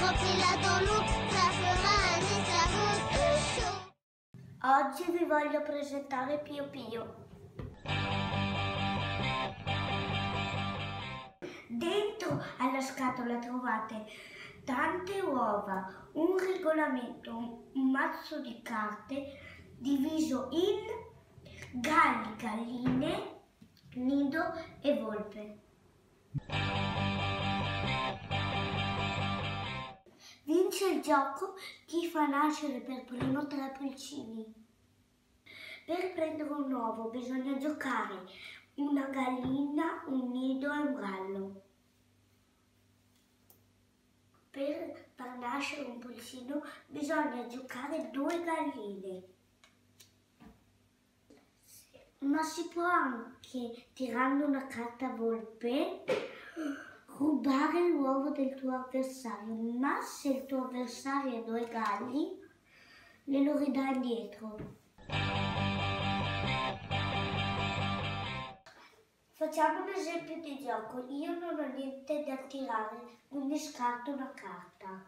Quand il a dans l'eau, ça fera un escargot chaud. Oggi vi voglio presentare Pio Pio. Dentro alla scatola trovate tante uova, un regolamento, un mazzo di carte diviso in galli, galline, nido e volpe. Vince il gioco chi fa nascere per primo 3 pulcini. Per prendere un uovo bisogna giocare una gallina, un nido e un gallo. Per far nascere un pulcino bisogna giocare 2 galline. Ma si può anche, tirando una carta volpe, rubare l'uovo del tuo avversario, ma se il tuo avversario ha 2 galli, glielo ridà indietro. Facciamo un esempio di gioco. Io non ho niente da tirare, quindi scarto una carta.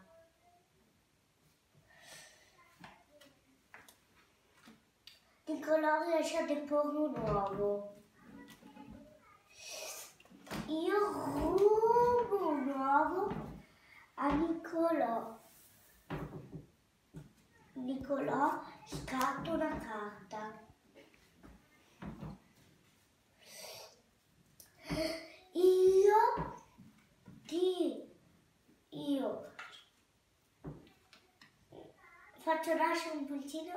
Nicolò riesce a deporre un uovo. Io rubo un uovo a Nicolò. Nicolò scarta una carta. Io faccio nascere un pulcino.